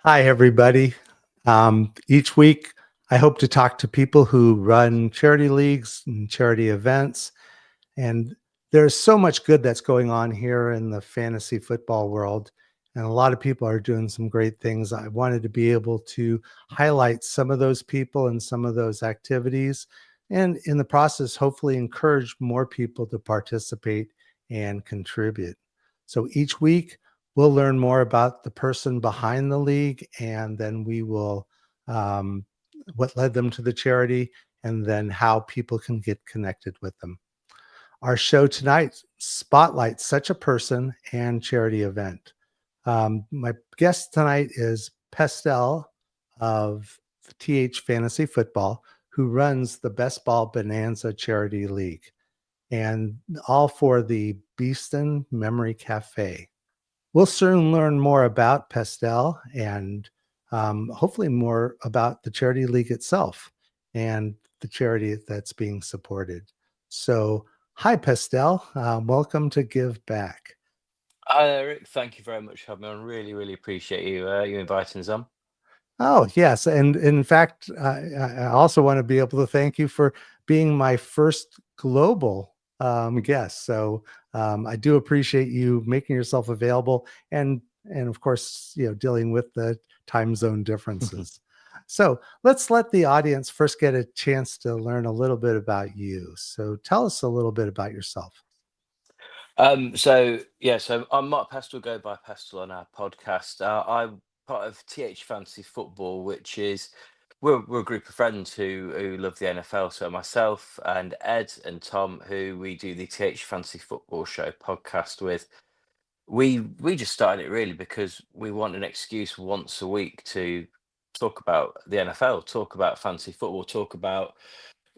Hi, everybody. Each week, I hope to talk to people who run charity leagues and charity events. And there's so much good that's going on here in the fantasy football world. And a lot of people are doing some great things. I wanted to be able to highlight some of those people and some of those activities. And in the process, hopefully encourage more people to participate and contribute. So each week, we'll learn more about the person behind the league, and then we will um, what led them to the charity, and then how people can get connected with them. Our show tonight spotlights such a person and charity event. My guest tonight is Pestell of TH Fantasy Football, who runs the Ball Bonanza Charity League, and all for the Beeston Memory Café. We'll soon learn more about Pestell and hopefully more about the charity league itself and the charity that's being supported. So, hi, Pestell. Welcome to Give Back. Hi, Eric. Thank you very much for having me on. Really appreciate you inviting us on. Oh, yes. And in fact, I also want to be able to thank you for being my first global guest. So I do appreciate you making yourself available and of course, dealing with the time zone differences. So let's let the audience first get a chance to learn a little bit about you. So tell us a little bit about yourself. So I'm Mark Pestell, go by Pestell on our podcast. I'm part of TH Fantasy Football, which is we're a group of friends who love the NFL. So myself and Ed and Tom, who we do the TH Fantasy Football Show podcast with, we just started it really because we want an excuse once a week to talk about the NFL, talk about fantasy football, talk about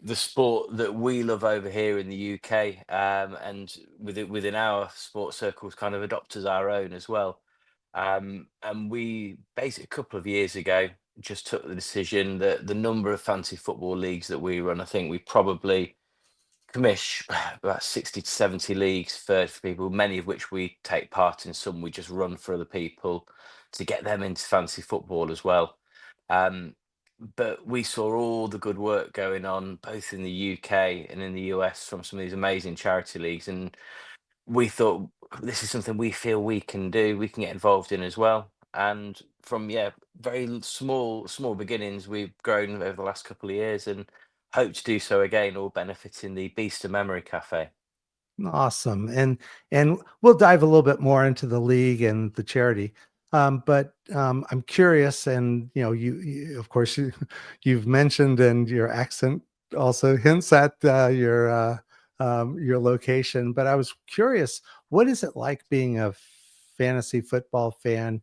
the sport that we love over here in the UK, and within our sports circles, kind of adopt as our own as well. And we basically a couple of years ago just took the decision that the number of fantasy football leagues that we run, I think we probably commish about 60 to 70 leagues for people, many of which we take part in. Some we just run for other people to get them into fantasy football as well. Um, but we saw all the good work going on both in the UK and in the US from some of these amazing charity leagues, and we thought this is something we feel we can do, we can get involved in as well. And from very small beginnings, we've grown over the last couple of years and hope to do so again, all benefiting the Beeston Memory Cafe. Awesome. And we'll dive a little bit more into the league and the charity. But I'm curious, and you of course, you've mentioned, and your accent also hints at your location. But I was curious, what is it like being a fantasy football fan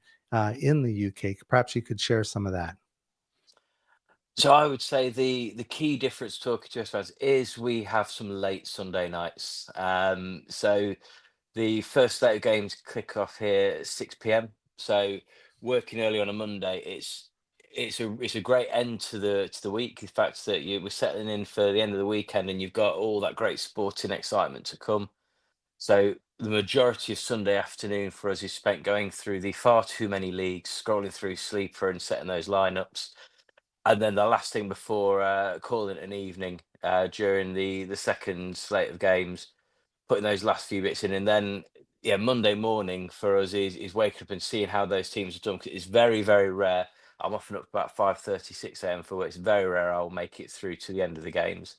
in the UK? Perhaps you could share some of that. So I would say the key difference talking to us fans is we have some late Sunday nights. So the first slate of games kick off here at 6 p.m. So working early on a Monday, it's a great end to the week. The fact that we're settling in for the end of the weekend and you've got all that great sporting excitement to come. So the majority of Sunday afternoon for us is spent going through the far too many leagues, scrolling through Sleeper and setting those lineups. And then the last thing before calling it an evening during the second slate of games, putting those last few bits in, and then Monday morning for us is waking up and seeing how those teams are done. 'Cause it's very rare. I'm often up about 5:36 a.m. for work. It's very rare I'll make it through to the end of the games.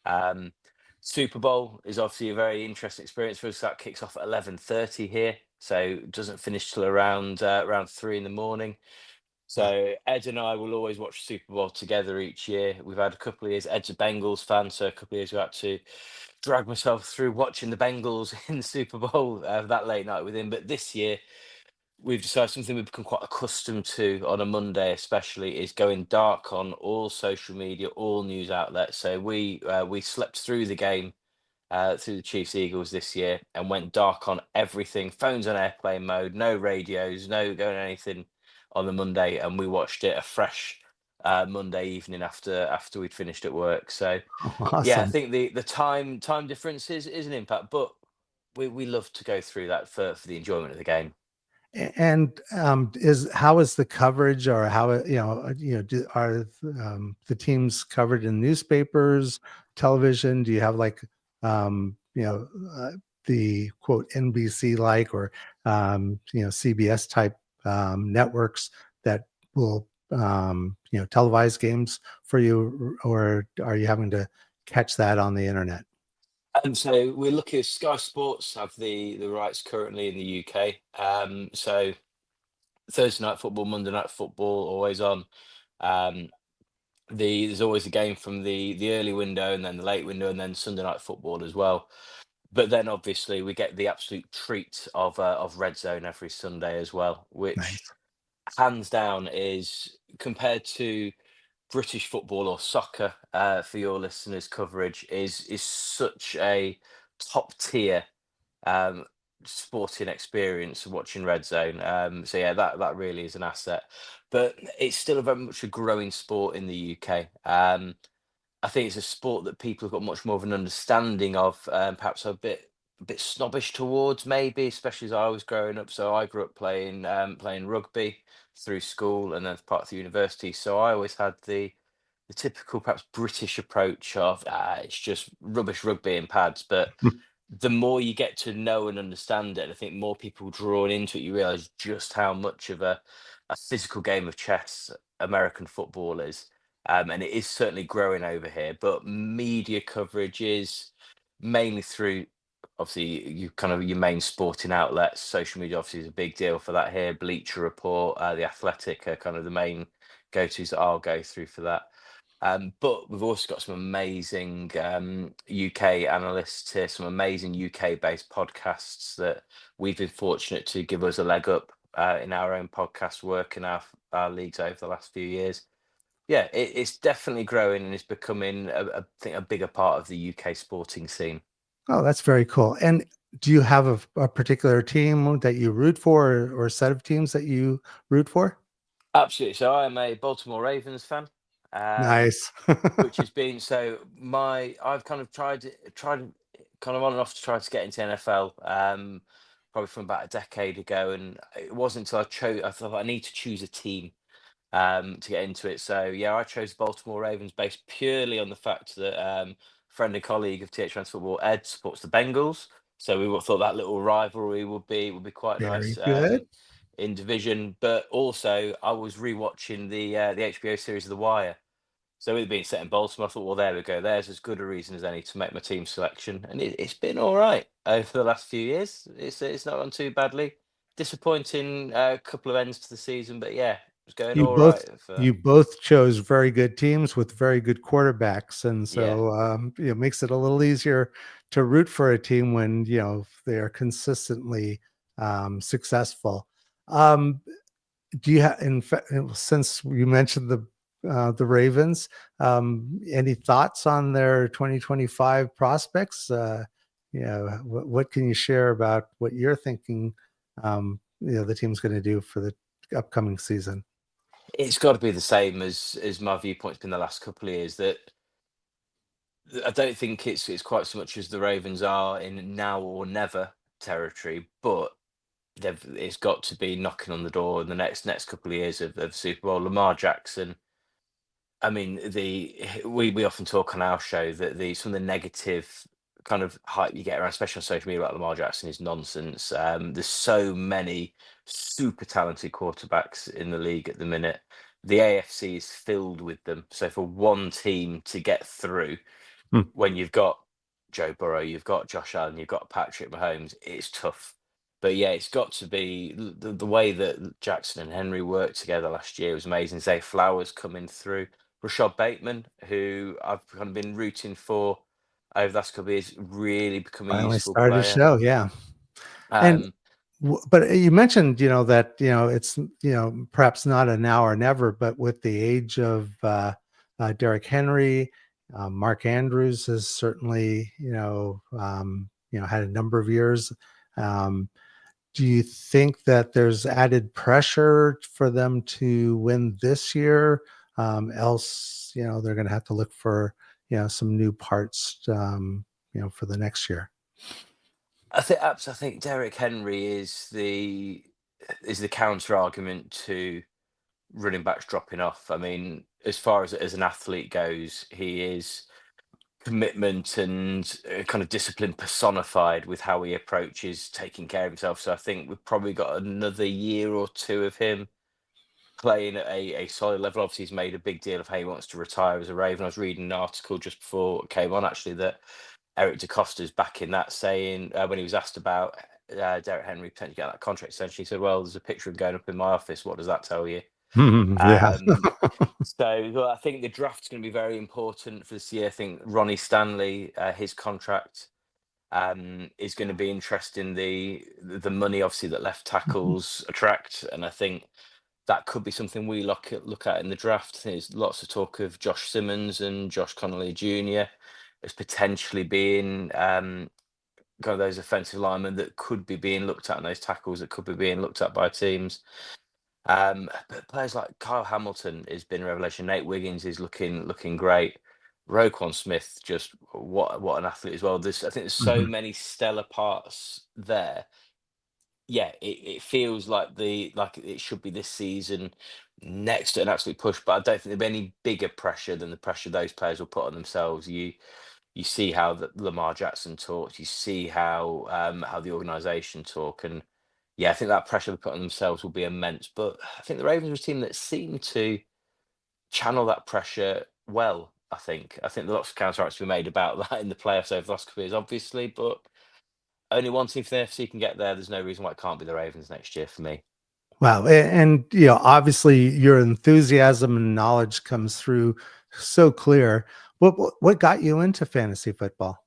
Um, Super Bowl is obviously a very interesting experience for us. That kicks off at 11:30 here, so it doesn't finish till around 3 in the morning. So Ed and I will always watch Super Bowl together each year. We've had a couple of years. Ed's a Bengals fan, so a couple of years we had to drag myself through watching the Bengals in the Super Bowl that late night with him. But this year we've decided something we've become quite accustomed to on a Monday, especially, is going dark on all social media, all news outlets. So we slept through the game. Through the Chiefs Eagles this year and went dark on everything, phones on airplane mode, no radios, no going anything on the Monday, and we watched it a fresh Monday evening after we'd finished at work. So yeah, I Awesome. think the time difference is an impact, but we love to go through that for the enjoyment of the game. And is how is the coverage, or how are the teams covered in newspapers, television? Do you have like the quote NBC like, or CBS type networks that will televise games for you, or are you having to catch that on the internet? And so we're looking at Sky Sports have the rights currently in the UK. So Thursday night football, Monday night football, always on. Um, there's always a game from the early window and then the late window and then Sunday night football as well. But then obviously we get the absolute treat of Red Zone every Sunday as well, which Nice. hands down is compared to British football or soccer, for your listeners' coverage, is such a top tier um, sporting experience watching Red Zone. So yeah, that really is an asset. But it's still a very much a growing sport in the UK. I think it's a sport that people have got much more of an understanding of, perhaps a bit snobbish towards, maybe, especially as I was growing up. So I grew up playing rugby through school and then as part of the university. So I always had the typical perhaps British approach of it's just rubbish rugby and pads. But the more you get to know and understand it, I think more people drawn into it, you realize just how much of a physical game of chess American football is. And it is certainly growing over here, but media coverage is mainly through obviously you kind of your main sporting outlets. Social media obviously is a big deal for that here. Bleacher Report, the Athletic are kind of the main go-tos that I'll go through for that. But we've also got some amazing UK analysts here, some amazing UK-based podcasts that we've been fortunate to give us a leg up in our own podcast work in our leagues over the last few years. Yeah, it's definitely growing and it's becoming, I think, a bigger part of the UK sporting scene. Oh, that's very cool. And do you have a particular team that you root for, or a set of teams that you root for? Absolutely. So I am a Baltimore Ravens fan. Um, Nice. which has been so my I've kind of tried kind of on and off to try to get into NFL, probably from about a decade ago, and it wasn't until I thought I need to choose a team to get into it. So yeah, I chose Baltimore Ravens based purely on the fact that friend and colleague of TH Trans Football, Ed, supports the Bengals. So thought that little rivalry would be quite nice Very good. in division. But also I was rewatching the HBO series of The Wire, so with it being set in Baltimore, I thought, well, there we go. There's as good a reason as any to make my team selection, and it's been all right over the last few years. It's not gone too badly. Disappointing couple of ends to the season, but yeah, it's going You all both right. you both chose very good teams with very good quarterbacks, and Yeah, so it makes it a little easier to root for a team when they are consistently successful. Um, do you have, in fact, since you mentioned the Ravens, any thoughts on their 2025 prospects? What can you share about what you're thinking? The team's going to do for the upcoming season. it's got to be the same as my viewpoint's been the last couple of years. That I don't think it's quite so much as the Ravens are in now or never territory, but it's got to be knocking on the door in the next couple of years of Super Bowl. Lamar Jackson. I mean, we often talk on our show that some of the negative kind of hype you get around, especially on social media about Lamar Jackson, is nonsense. There's so many super talented quarterbacks in the league at the minute. The AFC is filled with them. So for one team to get through, Hmm. when you've got Joe Burrow, you've got Josh Allen, you've got Patrick Mahomes, it's tough. But yeah, it's got to be the way that Jackson and Henry worked together last year was amazing. Zay Flowers coming through, Rashad Bateman, who I've kind of been rooting for over the last couple of years, really become a Finally useful started to player. show, yeah. And Um, but you mentioned, that it's perhaps not a now or never, but with the age of Derrick Henry, Mark Andrews has certainly had a number of years. Um, do you think that there's added pressure for them to win this year? Else, they're going to have to look for some new parts, for the next year. I think Derrick Henry is is the counter argument to running backs dropping off. I mean, as far as an athlete goes, he is commitment and kind of discipline personified with how he approaches taking care of himself. So I think we've probably got another year or two of him playing at a solid level. Obviously, he's made a big deal of how he wants to retire as a Raven. I was reading an article just before it came on, actually, that Eric DeCosta's back in that, saying when he was asked about Derek Henry potentially getting that contract extension, he said, "Well, there's a picture of him going up in my office. What does that tell you?" Yeah. So well, I think the draft's going to be very important for this year. I think Ronnie Stanley, his contract is going to be interesting. The money, obviously, that left tackles attract, and I think that could be something we look at in the draft. There's lots of talk of Josh Simmons and Josh Connolly Jr. as potentially being kind of those offensive linemen that could be being looked at, and those tackles that could be being looked at by teams. But players like Kyle Hamilton has been a revelation. Nate Wiggins is looking great. Roquan Smith, just what an athlete as well. I think there's so Mhm. many stellar parts there. Yeah, it feels like it should be this season next to an absolute push, but I don't think there'll be any bigger pressure than the pressure those players will put on themselves. You see how Lamar Jackson talks, you see how the organization talk, and yeah, I think that pressure they put on themselves will be immense. But I think the Ravens are a team that seem to channel that pressure well. I think lots of counter arguments to be made about that in the playoffs over the last couple of years, obviously, but only one team from the NFC can get there. There's no reason why it can't be the Ravens next year for me. Wow. And, obviously your enthusiasm and knowledge comes through so clear. What got you into fantasy football?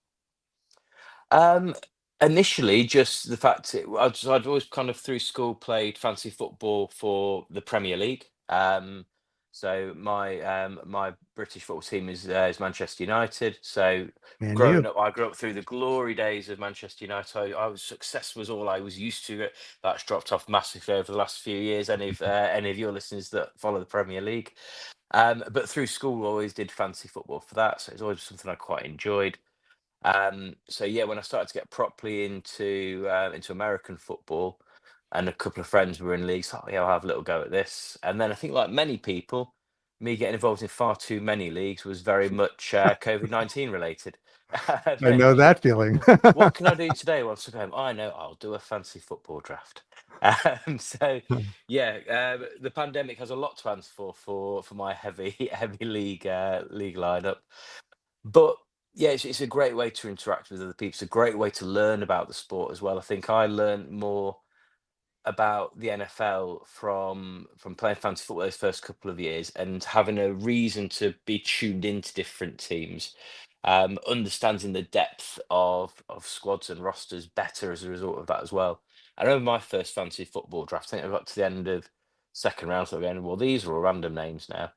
Um, Initially, just the fact I'd always kind of through school played fantasy football for the Premier League. So my British football team is Manchester United. So Man, growing you. up, I grew up through the glory days of Manchester United. Success was all I was used to. That's dropped off massively over the last few years. Any of your listeners that follow the Premier League, but through school, I always did fantasy football for that. So it's always something I quite enjoyed. So yeah, when I started to get properly into American football, and a couple of friends were in leagues, oh yeah, I'll have a little go at this. And then I think, like many people, me getting involved in far too many leagues was very much COVID-19 related. I know You, that feeling. what can I do today? Well, so I know I'll do a fancy football draft. So yeah, the pandemic has a lot to answer for my heavy heavy league lineup. But yeah, it's a great way to interact with other people. It's a great way to learn about the sport as well. I think I learned more about the NFL from playing fantasy football those first couple of years and having a reason to be tuned into different teams, understanding the depth of squads and rosters better as a result of that as well. I remember my first fantasy football draft. I think I got to the end of second round, so going, well, these are all random names now.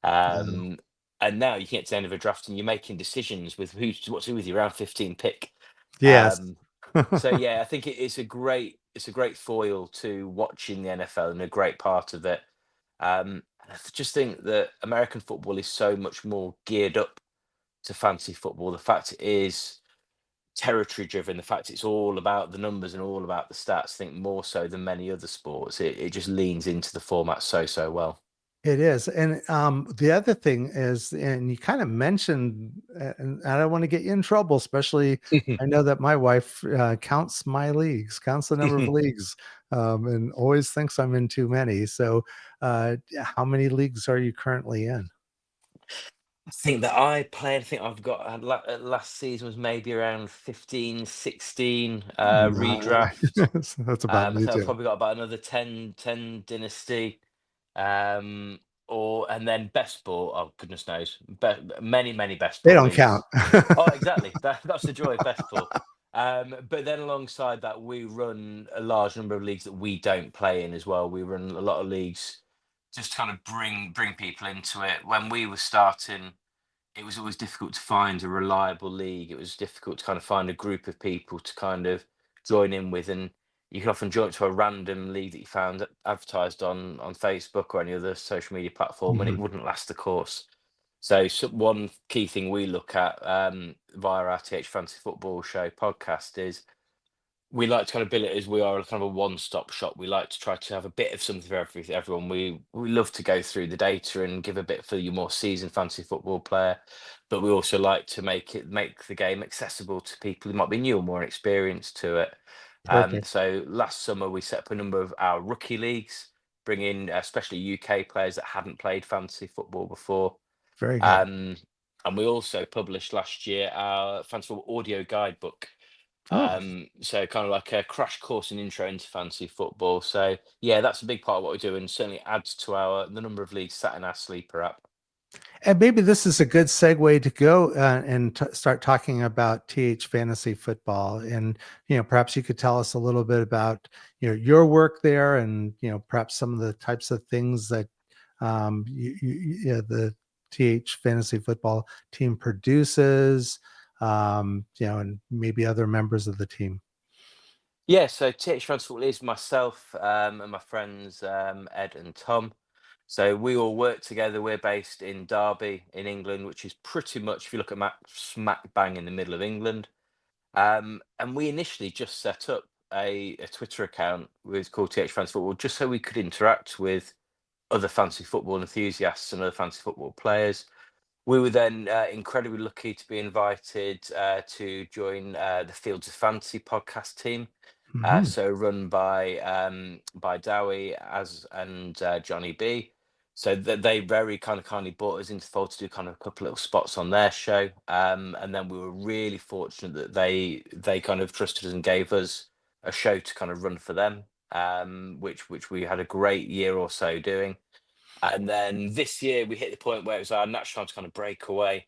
Wow. Um, and now you can get to the end of a draft and you're making decisions with what's with you around 15 pick. Yes. Um, so yeah, I think it's a great foil to watching the NFL and a great part of it. And just think that American football is so much more geared up to fantasy football. The fact it is territory driven, the fact it's all about the numbers and all about the stats, I think more so than many other sports, it just leans into the format so well. It is. And the other thing is, and you kind of mentioned, and I don't want to get you in trouble, especially I know that my wife counts my leagues, counts the number of leagues, and always thinks I'm in too many. So, how many leagues are you currently in? I think that I played, I think I've got last season was maybe around 15, 16 redraft. Nice. That's about I me think I've too. probably got about another 10 dynasty. Um, and then best ball, oh goodness knows, many best They ball don't count. leagues. Oh, exactly. That's the joy of best ball. But then alongside that, we run a large number of leagues that we don't play in as well. We run a lot of leagues just to kind of bring people into it. When we were starting, it was always difficult to find a reliable league. It was difficult to kind of find a group of people to kind of join in with, and you can often join to a random league that you found advertised on Facebook or any other social media platform, and it Mhm. wouldn't last the course. So one key thing we look at via our TH Fantasy Football Show podcast is we like to kind of bill it as we are a kind of a one-stop shop. We like to try to have a bit of something for everyone. We love to go through the data and give a bit for your more seasoned fantasy football player, but we also like to make the game accessible to people who might be new or more experienced to it. Perfect. So last summer we set up a number of our rookie leagues, bring in especially UK players that hadn't played fantasy football before. Very good. Um, and we also published last year our fantasy football audio guidebook. Oh, So kind of like a crash course and intro into fantasy football. So yeah, that's a big part of what we do, and certainly adds to the number of leagues sat in our sleeper app. and maybe this is a good segue to go and start talking about TH Fantasy Football. And perhaps you could tell us a little bit about your work there, and perhaps some of the types of things that the TH Fantasy Football team produces, and maybe other members of the team. Yeah, so TH Fantasy Football is myself and my friends Ed and Tom. So we all work together. We're based in Derby in England, which is pretty much, if you look at map, smack bang in the middle of England. And we initially just set up a Twitter account with called TH Fantasy Football, just so we could interact with other fantasy football enthusiasts and other fantasy football players. We were then incredibly lucky to be invited to join the Fields of Fantasy podcast team. Mhm. So run by Dowie as and Johnny B. So that they very kind of kindly brought us into the fold to do kind of a couple little spots on their show. And then we were really fortunate that they kind of trusted us and gave us a show to kind of run for them, which we had a great year or so doing. And then this year we hit the point where it was our natural time to kind of break away,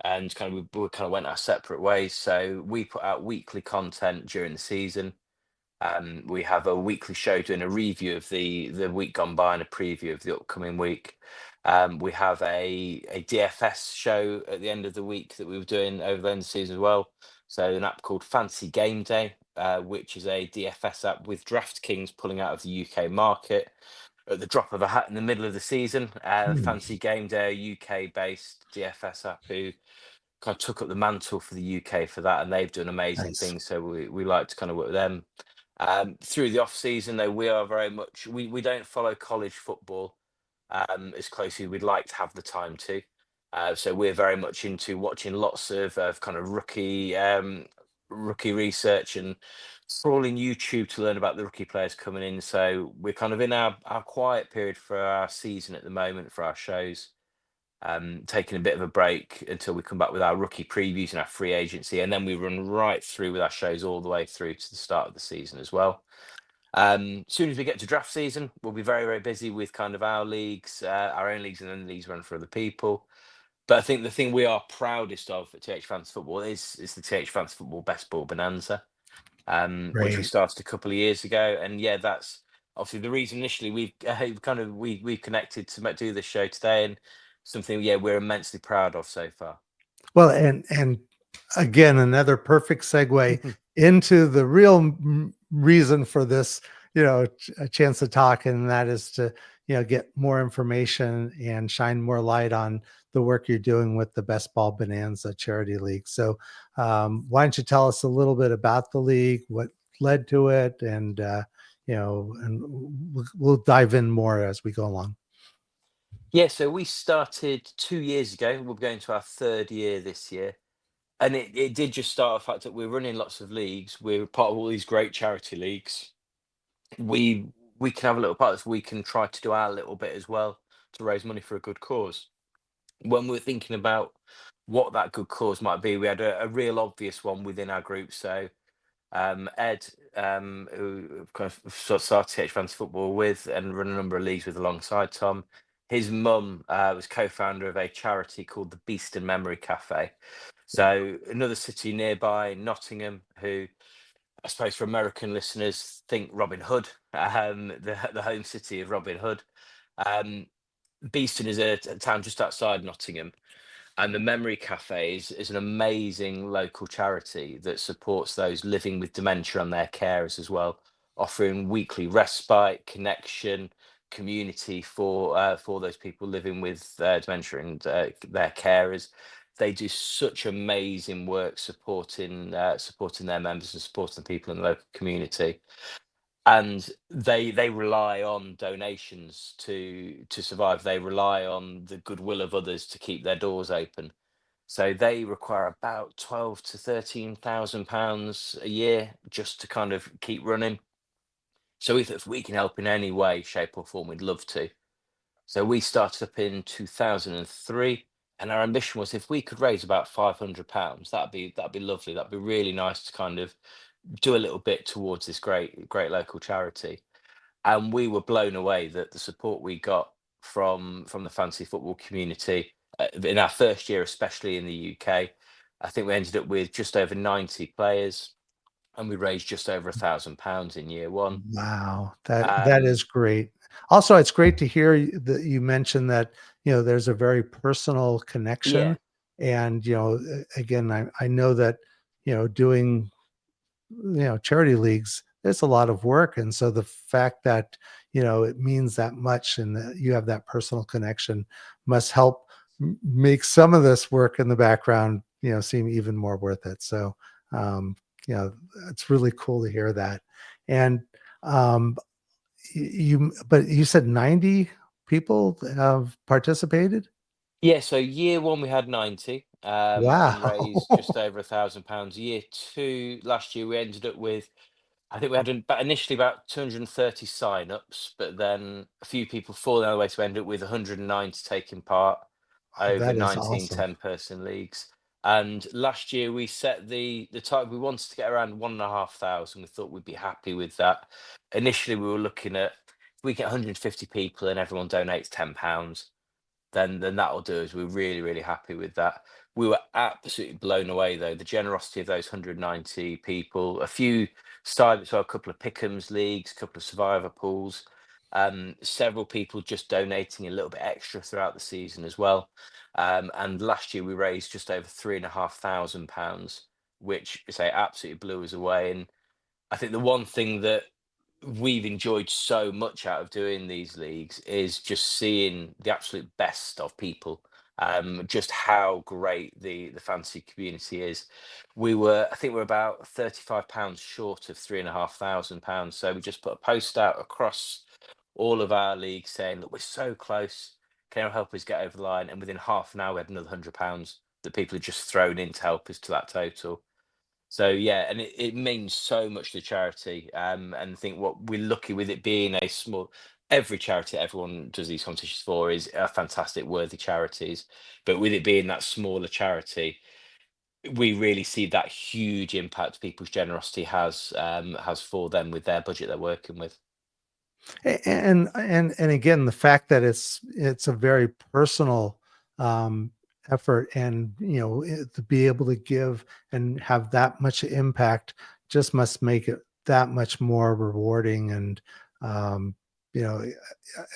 and kind of we kind of went our separate ways. So we put out weekly content during the season. We have a weekly show doing a review of the week gone by and a preview of the upcoming week. We have a DFS show at the end of the week that we were doing over the end of the season as well. So an app called Fancy Game Day, which is a DFS app with DraftKings pulling out of the UK market at the drop of a hat in the middle of the season. Hmm. Fancy Game Day, UK-based DFS app who kind of took up the mantle for the UK for that, and they've done amazing Nice. things. So we like to kind of work with them. Through the off season, though, we are very much we don't follow college football as closely as we'd like to have the time to. So we're very much into watching lots of kind of rookie research and trawling YouTube to learn about the rookie players coming in. So we're kind of in our quiet period for our season at the moment for our shows, taking a bit of a break until we come back with our rookie previews and our free agency, and then we run right through with our shows all the way through to the start of the season as well. Soon as we get to draft season, we'll be very, very busy with kind of our leagues, our own leagues, and then leagues run for other people. But I think the thing we are proudest of at TH Fantasy Football is the TH Fantasy Football Best Ball Bonanza, which we Great. started a couple of years ago. And yeah, that's obviously the reason initially we've kind of we connected to do this show today, and something we're immensely proud of so far. Well, and again, another perfect segue into the real reason for this, a chance to talk, and that is to, get more information and shine more light on the work you're doing with the Best Ball Bonanza Charity League. So, why don't you tell us a little bit about the league, what led to it, and and we'll dive in more as we go along. Yeah, so we started 2 years ago. We're going to our third year this year. And it did just start with the fact that we're running lots of leagues. We're part of all these great charity leagues. We we can have a little part of this. We can try to do our little bit as well to raise money for a good cause. When we're thinking about what that good cause might be, we had a real obvious one within our group. So Ed, who kind of started TH Fantasy Football with and run a number of leagues with alongside Tom. His mum was co-founder of a charity called the Beeston Memory Café. So another city nearby, Nottingham, who I suppose for American listeners think Robin Hood, the home city of Robin Hood. Um, Beeston is a town just outside Nottingham, and the Memory Cafe is an amazing local charity that supports those living with dementia and their carers as well, offering weekly respite, connection, community for those people living with dementia and their carers. they do such amazing work supporting their members and supporting the people in the local community, and they rely on donations to survive. They rely on the goodwill of others to keep their doors open. So they require about 12 to 13,000 pounds a year just to kind of keep running. So if we can help in any way, shape or form, we'd love to. So we started up in 2003, and our ambition was if we could raise about £500, that'd be lovely. That'd be really nice to kind of do a little bit towards this great local charity. And we were blown away that the support we got from the fantasy football community in our first year, especially in the UK. I think we ended up with just over 90 players, and we raised just over £1,000 in year one. Wow, that Um, is great. Also, it's great to hear that you mentioned that, there's a very personal yeah, connection. And, again, I know that, doing, charity leagues, there's a lot of work. And so the fact that, it means that much and that you have that personal connection must help make some of this work in the background, seem even more worth it. So, um, it's really cool to hear that. And, um, but you said 90 people have participated? yeah. So year one we had 90 and Wow. raised just over £1,000. Year two last year we ended up with, I think we had initially about 230 sign-ups, but then a few people falling out of the way to end up with 190 taking part Oh, over that is 19 awesome. 10-person leagues. And last year we set the target. We wanted to get around 1,500. We thought we'd be happy with that. Initially, we were looking at if we get 150 people and everyone donates £10, then that'll do us. We're really happy with that. We were absolutely blown away though, the generosity of those 190 people. A few started, so a couple of pick'ems leagues, a couple of survivor pools, several people just donating a little bit extra throughout the season as well. And last year we raised just over £3,500, which say absolutely blew us away. And I think the one thing that we've enjoyed so much out of doing these leagues is just seeing the absolute best of people. Just how great the fantasy community is. I think we're about £35 short of £3,500. So we just put a post out across all of our leagues saying, look, we're so close. Can you help us get over the line? And within half an hour, we had another £100 that people had just thrown in to help us to that total. So yeah, and it means so much to charity. And I think what we're lucky with it being a small, every charity that everyone does these competitions for is a fantastic, worthy charities. But with it being that smaller charity, we really see that huge impact people's generosity has for them with their budget they're working with. And again, the fact that it's a very personal effort, and to be able to give and have that much impact just must make it that much more rewarding. And um, you know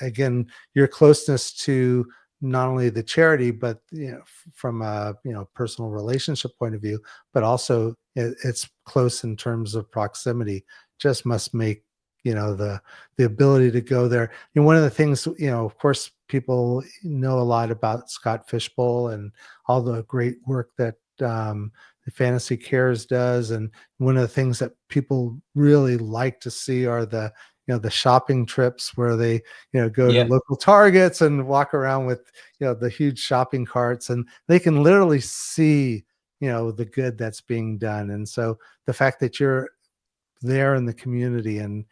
again, your closeness to not only the charity, but from a personal relationship point of view, but also it's close in terms of proximity, just must make the ability to go there. And one of the things, of course, people know a lot about Scott Fishbowl and all the great work that the Fantasy Cares does. And one of the things that people really like to see are the shopping trips where they, go to Yeah. local Targets and walk around with, the huge shopping carts, and they can literally see, the good that's being done. And so the fact that you're there in the community and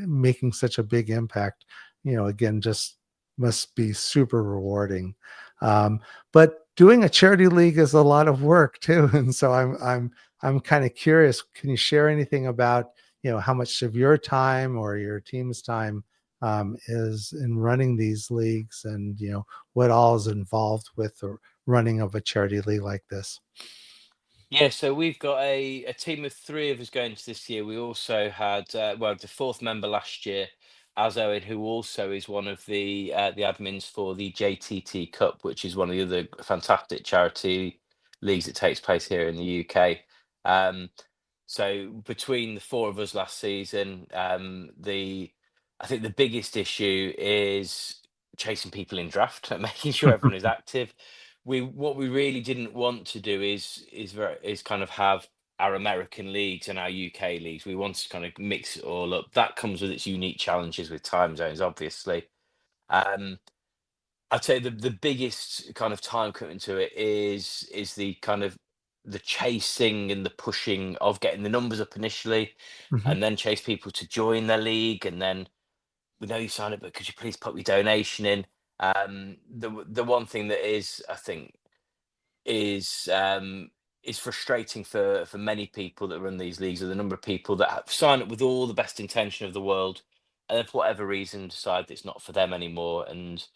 making such a big impact, again, just must be super rewarding. But doing a charity league is a lot of work too. And so I'm kind of curious, can you share anything about how much of your time or your team's time is in running these leagues, and what all is involved with the running of a charity league like this? Yeah, so we've got a team of three of us going to this year. We also had well, the fourth member last year, as Owen, who also is one of the admins for the JTT Cup, which is one of the other fantastic charity leagues that takes place here in the UK. Um, so between the four of us last season, the I think the biggest issue is chasing people in draft, making sure everyone is active. what we really didn't want to do is kind of have our American leagues and our UK leagues. We wanted to kind of mix it all up. That comes with its unique challenges with time zones, obviously. Um, I'd say the biggest kind of time commitment to it is the kind of the chasing and the pushing of getting the numbers up initially, Mhm. and then chase people to join their league, and then we know you signed up, but could you please put your donation in? The one thing that is, I think, is is frustrating for many people that run these leagues, are the number of people that have signed up with all the best intention of the world, and then for whatever reason decide that it's not for them anymore and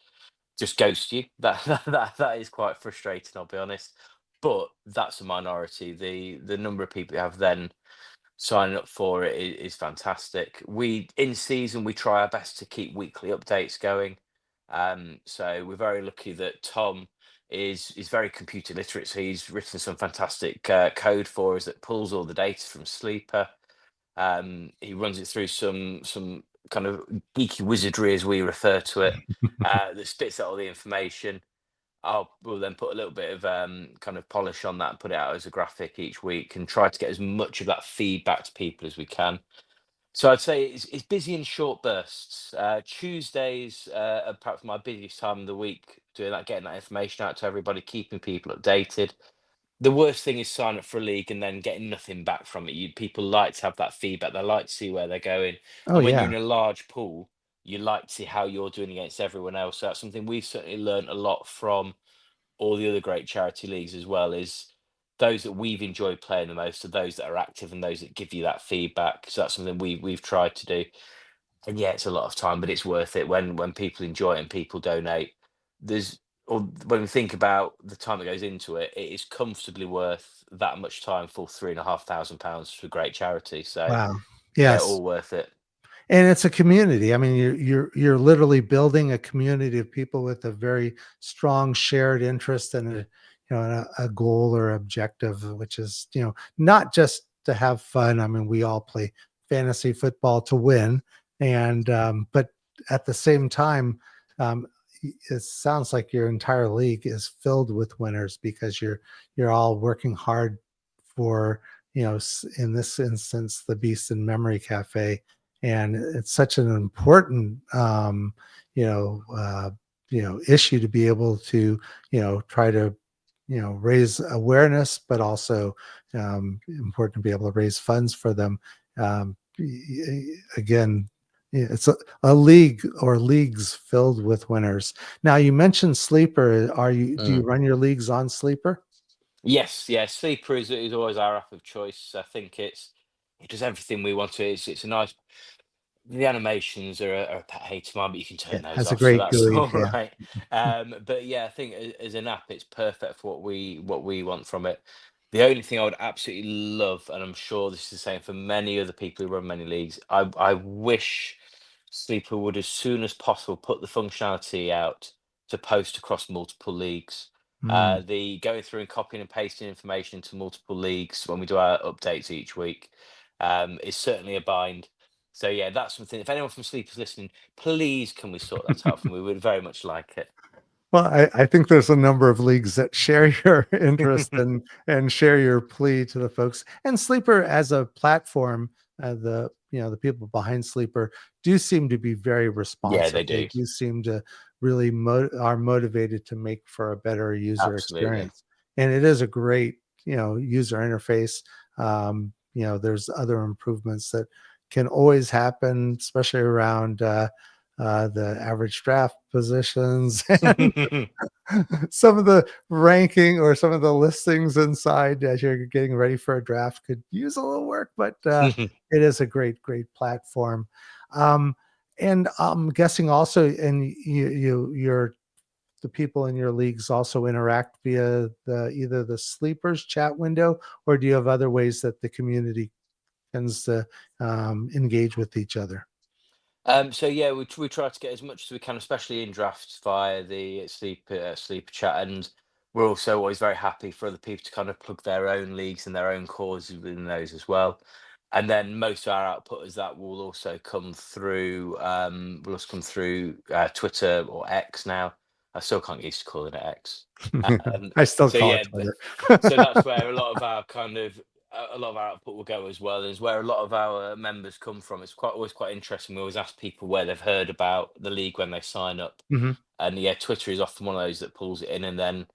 just ghost you. That is quite frustrating, I'll be honest. But that's a minority. The number of people who have then signing up for it is fantastic. We in season we try our best to keep weekly updates going. So we're very lucky that Tom is very computer literate. So he's written some fantastic code for us that pulls all the data from Sleeper. He runs it through some kind of geeky wizardry, as we refer to it, that spits out all the information. We'll then put a little bit of kind of polish on that and put it out as a graphic each week and try to get as much of that feedback to people as we can. So I'd say it's busy in short bursts. Tuesdays are perhaps my busiest time of the week, doing that, getting that information out to everybody, keeping people updated. The worst thing is sign up for a league and then getting nothing back from it. People like to have that feedback. They like to see where they're going. Oh, And when you're yeah. in a large pool, you like to see how you're doing against everyone else. So that's something we've certainly learned a lot from all the other great charity leagues as well, is those that we've enjoyed playing the most are those that are active and those that give you that feedback. So that's something we've tried to do. And yeah, it's a lot of time, but it's worth it when people enjoy it and people donate. There's or when we think about the time that goes into it, it is comfortably worth that much time for £3,500 for great charity. So Wow. yeah, Yes. all worth it. And it's a community. I mean, you're literally building a community of people with a very strong shared interest and a goal or objective, which is not just to have fun. I mean, we all play fantasy football to win, and but at the same time, um, it sounds like your entire league is filled with winners because you're all working hard for in this instance the Beeston Memory Cafe, and it's such an important you know issue to be able to try to raise awareness, but also important to be able to raise funds for them. Again, it's a league or leagues filled with winners. Now you mentioned Sleeper. Do you Mm. run your leagues on Sleeper? Yes, yeah. Sleeper is always our app of choice. I think it does everything we want to. It's a nice. The animations are a pet hate of mine, but you can turn It those has a off, so great that's GUI. all Yeah. right. But yeah, I think as an app, it's perfect for what we want from it. The only thing I would absolutely love, and I'm sure this is the same for many other people who run many leagues, I wish Sleeper would, as soon as possible, put the functionality out to post across multiple leagues. Mm. The going through and copying and pasting information into multiple leagues when we do our updates each week is certainly a bind. So yeah, that's something. If anyone from Sleep is listening, please can we sort that out for me? We would very much like Well, I think there's a number of leagues that share your interest it. and share your plea to the folks. And Sleeper as a platform, the people behind Sleeper do seem to be very Yeah, responsive. they They do. do seem to really are motivated to make for a better user Absolutely. experience. And it is a great user interface. There's other improvements that can always happen, especially around the average draft positions and some of the ranking or some of the listings inside as you're getting ready for a draft could use a little work, but it is a great platform. Um, and I'm guessing also, and you're the people in your leagues also interact via either the sleepers chat window, or do you have other ways that the community tends to engage with each other? So yeah, we try to get as much as we can, especially in drafts via the sleep chat, and we're also always very happy for other people to kind of plug their own leagues and their own causes within those as well. And then most of our output is that will also come through Twitter or X now. I still can't get used to calling it X. I still So call it yeah, Twitter. so that's where a lot of our kind of a lot of our output will go, as well as where a lot of our members come from. It's quite always quite interesting. We always ask people where they've heard about the league when they sign up, Mhm. and yeah, Twitter is often one of those that pulls it in, and then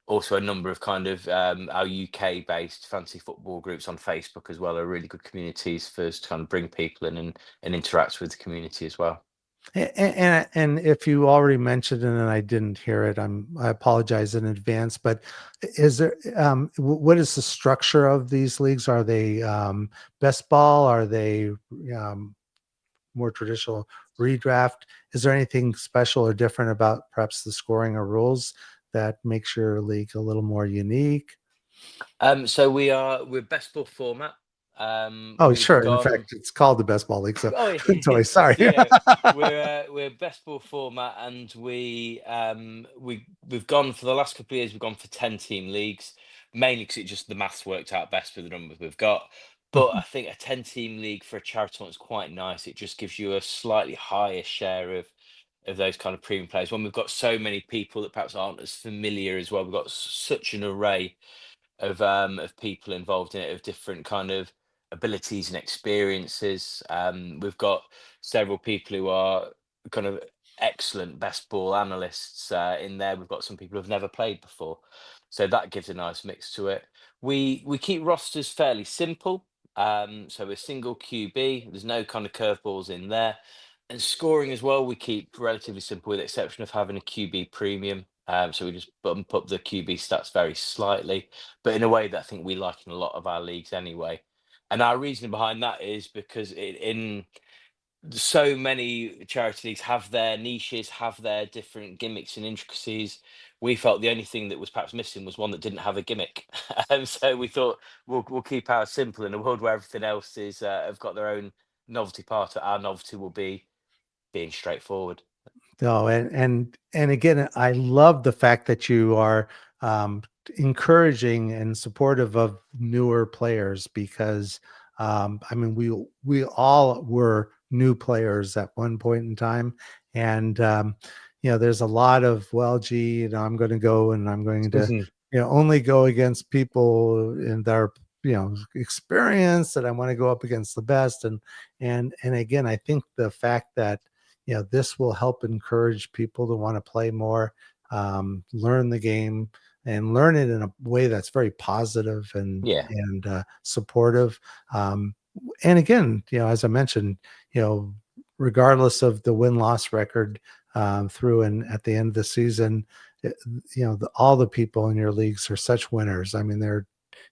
also a number of kind of our UK based fantasy football groups on Facebook as well are really good communities for us to kind of bring people in and interact with the community as well. And if you already mentioned it and I didn't hear it, I apologize in advance. But is there what is the structure of these leagues? Are they best ball? Are they um, more traditional redraft? Is there anything special or different about perhaps the scoring or rules that makes your league a little more unique? So we're best ball format. Oh, We've sure. In gone. fact, it's called the best ball league. So Oh, I'm totally sorry. so yeah, we're best ball format, and we've gone for the last couple of years. We've gone for 10-team leagues, mainly because it just the maths worked out best with the numbers we've got. But I think a 10-team league for a charity tournament is quite nice. It just gives you a slightly higher share of those kind of premium players. When we've got so many people that perhaps aren't as familiar as well, we've got such an array of people involved in it, of different kind of abilities and experiences. We've got several people who are kind of excellent best ball analysts in there. We've got some people who've never played before, so that gives a nice mix to it. We keep rosters fairly simple. So a single QB. There's no kind of curveballs in there. And scoring as well, we keep relatively simple, with the exception of having a QB premium. So we just bump up the QB stats very slightly, but in a way that I think we like in a lot of our leagues anyway. And our reasoning behind that is because in so many charity leagues have their niches, have their different gimmicks and intricacies. We felt the only thing that was perhaps missing was one that didn't have a gimmick, and so we thought we'll keep ours simple in a world where everything else is have got their own novelty part. Our novelty will be being straightforward. No, and again, I love the fact that you are encouraging and supportive of newer players because I mean we all were new players at one point in time, and there's a lot of well, gee, I'm going to go and I'm going to only go against people in their experience that I want to go up against the best, and again, I think the fact that this will help encourage people to want to play more, learn the game, and learn it in a way that's very positive Yeah, and supportive. Um, and again, as I mentioned, you know, regardless of the win loss record through and at the end of the season, it- all the people in your leagues are such winners. I mean, they're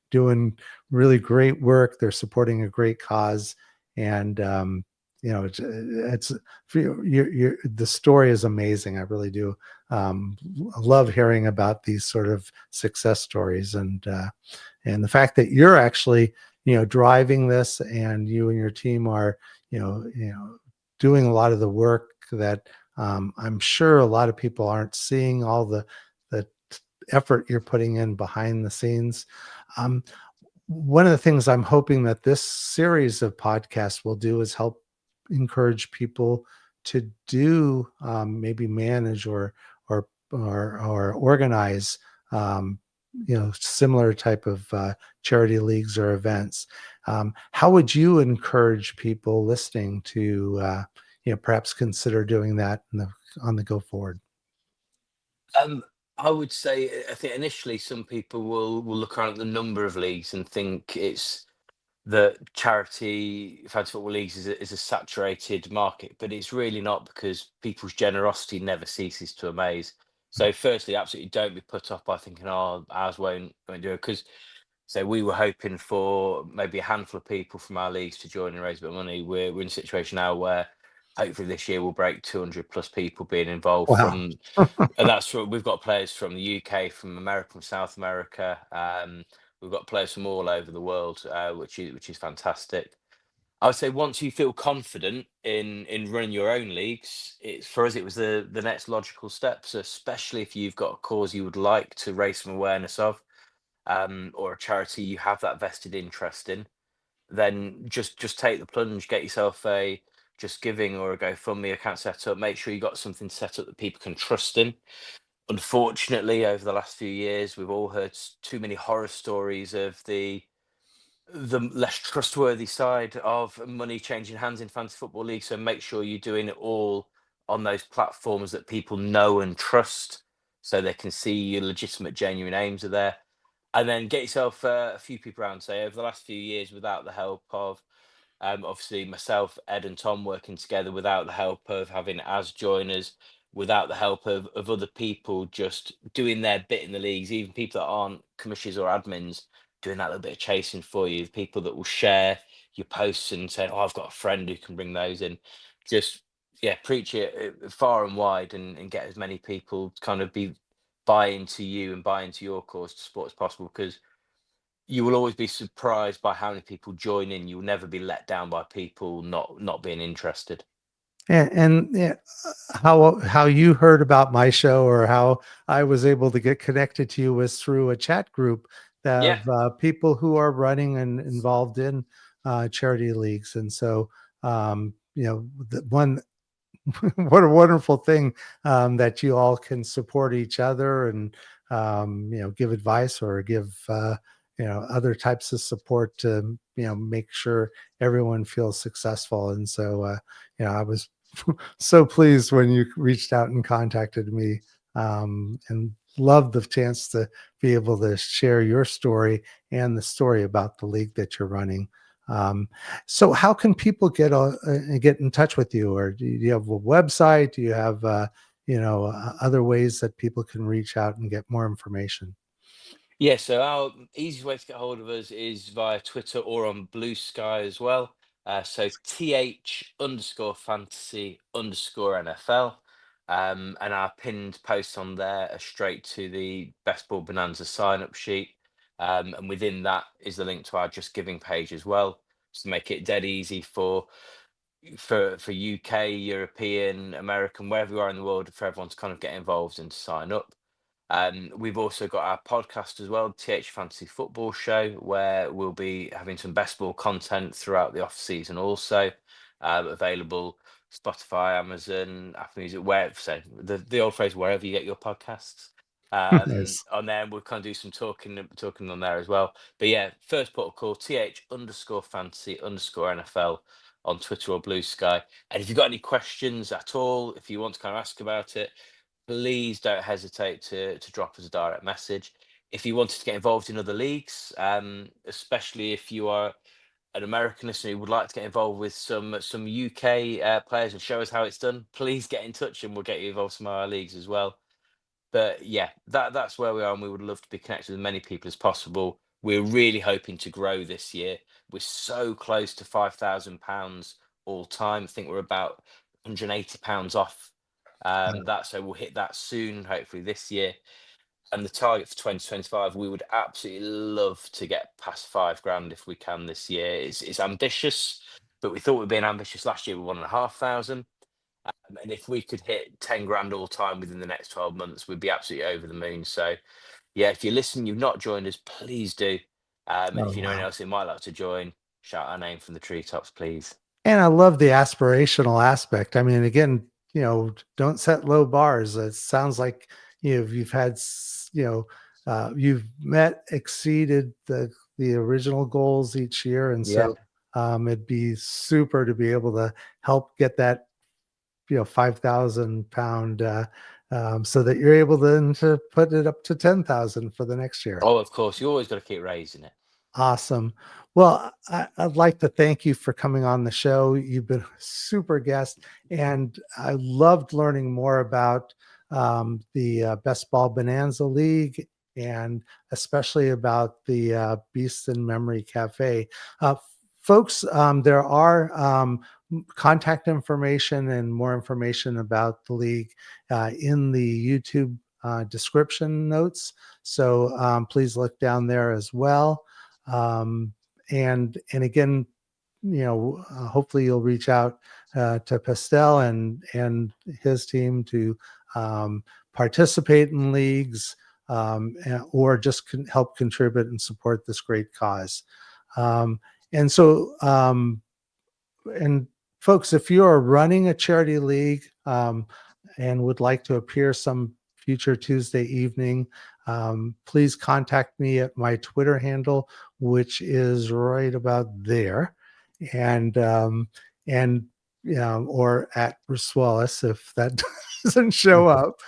doing really great work. They're supporting a great cause, and it's the story is amazing. I really do love hearing about these sort of success stories, and the fact that you're actually driving this, and you and your team are doing a lot of the work that I'm sure a lot of people aren't seeing all the effort you're putting in behind the scenes. Um, One of the things I'm hoping that this series of podcasts will do is help encourage people to do maybe manage or organize similar type of charity leagues or events. How would you encourage people listening to perhaps consider doing that on the go forward? um, I would say I think initially some people will look around at the number of leagues and think it's that charity fantasy football leagues is a saturated market, but it's really not, because people's generosity never ceases to amaze. So, firstly, absolutely don't be put off by thinking, "Oh, ours won't do it," because so we were hoping for maybe a handful of people from our leagues to join and raise a bit of money. We're in a situation now where hopefully this year we'll break 200 plus people being involved Wow. from, and that's from, we've got players from the UK, from America, from South America. We've got players from all over the world, which is fantastic. I would say once you feel confident in running your own leagues, it's for us it was the next logical step. So especially if you've got a cause you would like to raise some awareness of, or a charity you have that vested interest in, then just take the plunge, get yourself a Just Giving or a GoFundMe account set up. Make sure you got something set up that people can trust in. Unfortunately, over the last few years, we've all heard too many horror stories of the less trustworthy side of money changing hands in fantasy football league. So make sure you're doing it all on those platforms that people know and trust, so they can see your legitimate, genuine aims are there. And then get yourself a few people around. Say over the last few years, without the help of obviously myself, Ed, and Tom working together, without the help of having as joiners, without the help of other people just doing their bit in the leagues, even people that aren't commissioners or admins, doing that little bit of chasing for you, people that will share your posts and say, "Oh, I've got a friend who can bring those in." Just yeah, preach it far and wide, and get as many people to kind of buy into you and buy into your cause to support as possible, because you will always be surprised by how many people join in. You'll never be let down by people not being interested. And yeah, how you heard about my show or how I was able to get connected to you was through a chat group Yeah. of people who are running and involved in charity leagues. And so, the one what a wonderful thing that you all can support each other and give advice or give other types of support to make sure everyone feels successful. And so I was so pleased when you reached out and contacted me, and loved the chance to be able to share your story and the story about the league that you're running. Um, so how can people get in touch with you? Or do you have a website? Do you have other ways that people can reach out and get more information? Yeah, so our easiest way to get hold of us is via Twitter or on Blue Sky as well. So th_fantasy_NFL. And our pinned posts on there are straight to the Best Ball Bonanza sign up sheet. And within that is the link to our Just Giving page as well, just to make it dead easy for UK, European, American, wherever you are in the world, for everyone to kind of get involved and to sign up. We've also got our podcast as well, TH Fantasy Football Show, where we'll be having some best ball content throughout the off season. Also available Spotify, Amazon, Apple Music, where so the old phrase, wherever you get your podcasts. Nice. On there, we'll kind of do some talking on there as well. But yeah, first port of call, th_fantasy_NFL on Twitter or Blue Sky. And if you've got any questions at all, if you want to kind of ask about it, please don't hesitate to drop us a direct message. If you wanted to get involved in other leagues, especially if you are an American listener who would like to get involved with some UK players and show us how it's done, please get in touch and we'll get you involved in some of our leagues as well. But yeah, that's where we are, and we would love to be connected with as many people as possible. We're really hoping to grow this year. We're so close to £5,000 all time. I think we're about £180 off that, so we'll hit that soon, hopefully this year. And the target for 2025, we would absolutely love to get past 5 grand if we can this year. It's ambitious, but we thought we'd been ambitious last year with 1,500. And if we could hit 10 grand all time within the next 12 months, we'd be absolutely over the moon. So, yeah, if you're listening, you've not joined us, please do. And Oh, if you know anyone wow. else who might like to join, shout our name from the treetops, please. And I love the aspirational aspect. I mean, again, don't set low bars. It sounds like you've had you've exceeded the original goals each year, and Yeah. so it'd be super to be able to help get that 5,000 pound, so that you're able then to put it up to 10,000 for the next year. Oh, of course, you always got to keep raising it. Awesome. Well, I'd like to thank you for coming on the show. You've been a super guest, and I loved learning more about the Best Ball Bonanza League, and especially about the Beeston Memory Cafe. Uh, Folks, there are contact information and more information about the league in the YouTube description notes. So please look down there as well. And again, hopefully you'll reach out to Pestell and his team to participate in leagues, or just help contribute and support this great cause. Um, and so, and folks, if you are running a charity league and would like to appear some future Tuesday evening, please contact me at my Twitter handle, which is right about there, and or at Bruce Wallace if that doesn't show up.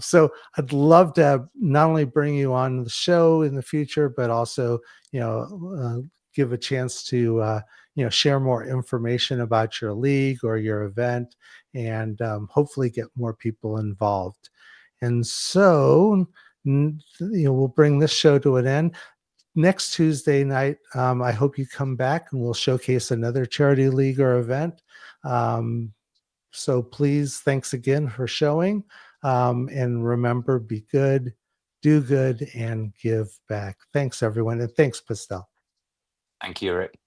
So I'd love to not only bring you on the show in the future, but also give a chance to share more information about your league or your event, and hopefully get more people involved. And so we'll bring this show to an end. Next Tuesday night, I hope you come back and we'll showcase another charity league or event. So please, thanks again for showing. And remember, be good, do good, and give back. Thanks, everyone. And thanks, Pestell. Thank you, Rick.